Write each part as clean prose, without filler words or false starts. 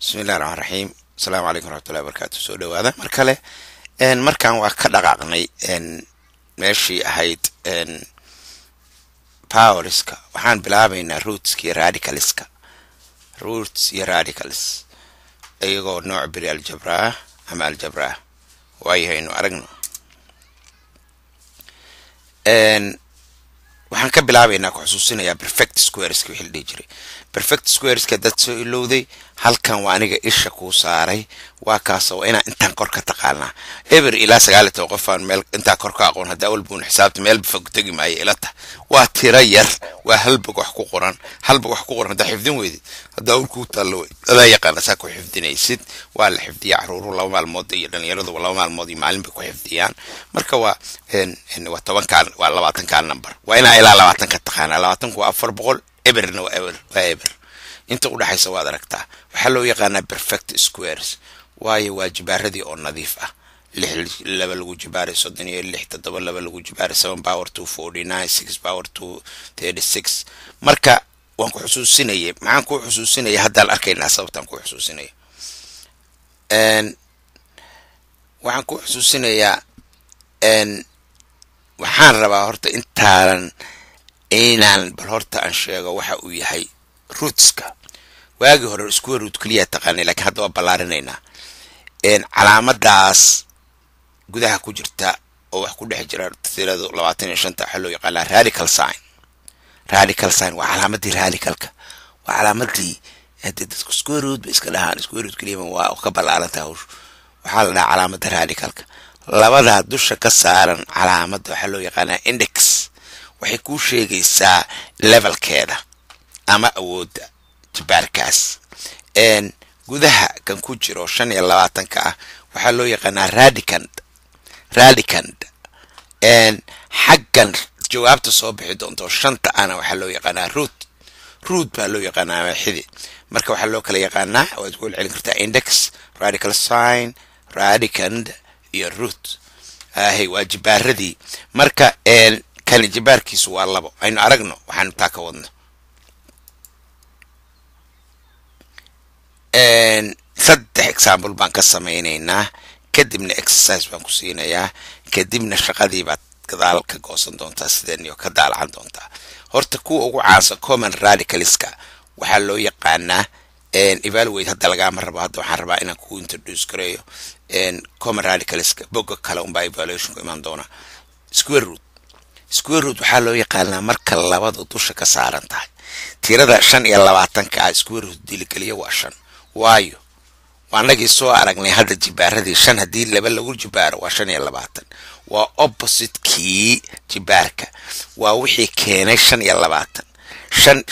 بسم الله الرحمن الرحيم. السلام عليكم ورحمة الله وبركاته. سو دhowaada mar kale markaan waa ka dhaqaaqnay meeshii ahayd powerska waxaan bilaabaynaa roots iyo radicals ayagoo nooc biri aljabra ama aljabra waayaynu aragno waxaan ka bilaabaynaa ku xusuusinayaa perfect squares wixii la dhihi jiray perfect squares ka dad soo ilowday halkan waa aniga isha ku saaray waa kaas oo intaan kor ka taqaanaa ever ila 9 qofaan meel inta kor ka aqoon hada walbuun xisaabta meel fog tagi maayo ilata waa tira yar waa halbag wax ku qoran hada xifdin weydii hada uu ku talo la yaqaan saa ku xifdinaysid waa la xifdiyaa caruur laba maalmood iyo dhalinyaradu laba maalmood iyo maalin bay ku xifdiyaan marka waa waa 10 kaan waa 20 kaan number waa ilaa 20 ka taqaanaa 20 waa 400 eberna waa eber inta u dhaxaysa waad aragtaa waxa loo yaqaanaa perfect squares waayo waa jibaaradii oo nadiif ah laba lagu jibaaray 36 7 laba lagu jibaaray 7 power to 49 6 power to 36 marka waan ku xusuusinayay maxaan ku xusuusinayay hadda la arkaynaa sababtan ku xusuusinayay waxaan ku xusuusinayaa waxaan rabaa horta inaan bal horta aan sheego waxa uu yahay rootska waagi hore square root kaliya taqaanay laakiin hadda waa ballaarinayna calaamadaas gudaha ku jirta oo wax ku dhex jira tirada 25 waxa loo yaqaan radical sign waa calaamadii radicalka waa calaamadii dadka square root iska dhahaan square root kaliya waa ka ballaarantaa waxa la dhahaa calaamadda radicalka labada dusha ka saaran calaamadda waxa loo yaqaan index waxay ku sheegaysaa levelkeeda ama awoodda jibaarkaas gudaha kan ku jiro 25 ka ah waxa loo yaqaanaa radicand xaggan jawaabta soo bixi doonto shanta ana waxa loo yaqaanaa root baa loo yaqaanaa xidi marka waxa loo kala yaqaanaa oo isku celin kartaa index radical sign radicand iyo root hay waa jibaaradii marka kan jibaarkiisu waa labo aynu aragno waxaan taa ka wadno saddex example baan ka sameynaynaa kadibna exercise baan ku siinayaa kadibna shaqadii baad gadaal ka goosan doontaa sideen iyo ka daalacan doontaa horta kuwa ugu caansan common radicalska waxaa loo yaqaanaa evaluate hadda laga rabo hadda waxaan rabaa inaan ku introduce gareeyo common radicalska boga kale unbaa evaluation ku iman doona square root waxaa loo yaqaanaa marka labada dusha ka saaran tahay tirada 25 ka square root diligaliya waa 5 waayo waanagii soo aragnay hadda jibaaradii 5 hadii laba lagu jibaaro waa 25 waa opposite kii jibaarka waa wixii keenay 25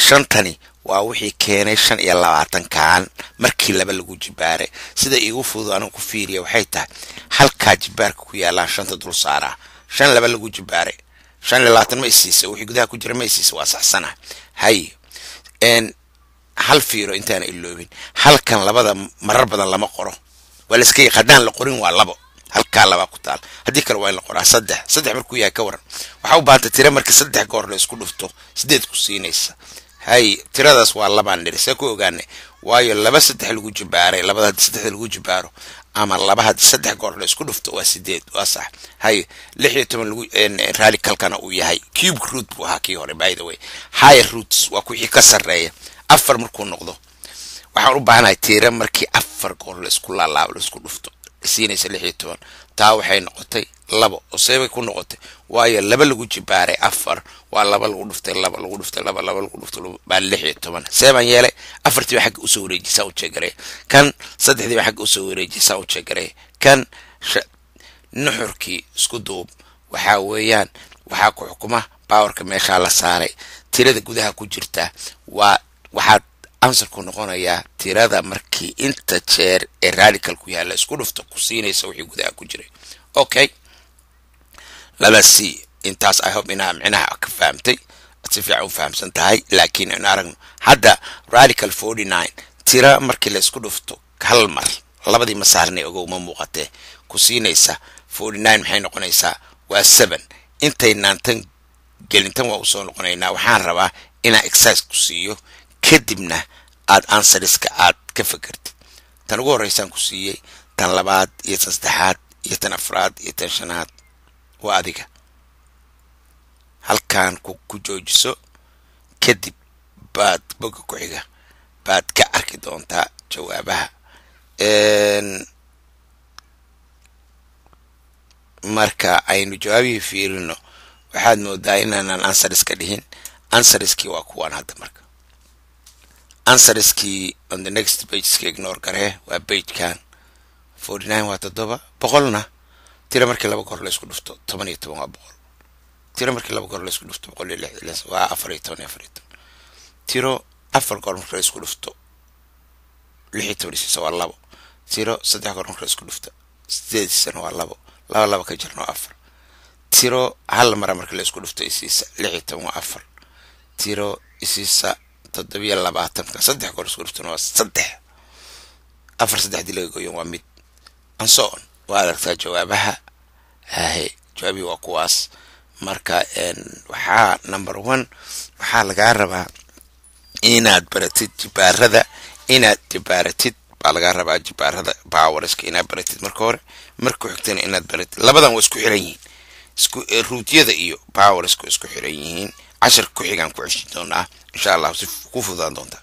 shantani waa wixii keenay 25 kaan markii laba lagu jibaaray sida igu fududaan ku fiiriyo waxay tahay halka jibaarka ku yaala shanta dul saara 5 laba lagu jibaaray 25 ma isiisa wixii gudaha ku jira ma isiisa waa saxsana hay hal fiiro intaan iloobin halkan labada marar badan lama qoro wala iska yaqaan la qorin waa labo halka laba ku taal hadii kale waa in la qoraa saddex markuu yahay ka waran waxa u baahanta tira markii saddex goor la isku dhufto 8 ku siinaysa hay tiradaas waa labaan dhirisay ku ogaanay waayo laba saddex lagu jibaaray labada saddex lagu jibaaro ama laba saddex goor la isku dhufto waa 8 waa sax hay 16 lagu radical kana uu yahay cube root buu hakii hore by the way higher roots waa ku xig ka sareeya afar markuu noqdo waxaan u baahanahay tira markii afar goor la isku laalaabo la isku dhufto siinaysa 16 taa waxay noqotay labo oo seebay ku noqotay waayo laba lagu jibaaray afar waa laba lagu dhuftay laba lagu dhuftay laba lagu dhuftay baa 16 seeban yeelay afartii xaq u soo wareejisa u jeegare kan saddexdii xaq u soo wareejisa u jeegare kan nuxurkii isku duub waxa weeyaan waxa ku xukuma powerka meesha la saaray tirada gudaha ku jirta waa waxaad answer ku noqonayaa tirada markii inta jeer ee radical ku yaala isku dhufto ku siinaysa wixii gudaha ku jiray okay laba si intaas I hope inaa macnaha ka fahamtay si fiican u fahamsan tahay laakiin aan aragno hadda radical 49 tira markii la isku dhufto hal mar labadii ma saarnay ogow ma muuqatee ku siinaysa 49 maxay noqonaysaa waa 7 intaynaan tan gelintan waa u soo noqonaynaa waxaan rabaa inaan exercise ku siiyo kadibna aad answeriska aad ka fakartid tan ugu horeysaan ku siiyey tan labaad iyo tan saddexaad iyo tan afraad iyo tan shanaad waa adiga halkaan ku joojiso kadib baad boga ku xiga baad ka arki doontaa jawaabaha marka aynu jawaabihii fiirino waxaad moodaa inaanan answeriska dhihin answeriskii waa kuwaan hadda marka answeriskii on the next page iska ignore garee waa pagekan 49 waa 7 boqolna tira markii laba goor la isku dhufto 17 waa boqol tira markii laba goor la isku dhufto 106 waa 14 tiro afar goor markii la isku dhufto 16 waa labo tiro saddex goor markii la isku dhufto 8 waa labo laba ka jirno afar tiro hal mar markii la isku dhufto isiisa 16 waa afar tiro isiisa 7 saddex goor isku dhufto waa saddex afar saddex dilaga gooyo waa mid and so on waa aragtaa jawaabaha jawaabi waa kuwaas marka waxaa number 1 waxaa laga rabaa inaad baratid jibaarada inaad jibaaratid baa laga rabaa jibaarada powerska inaad baratid marka hore marka xigtana inaad baratid labadan waa isku xiran yihiin isku ruutiyada iyo powerska isku xiran yihiin 10 ku xigaan ku ceshin doonaa insha Allah si ku fududaan doonta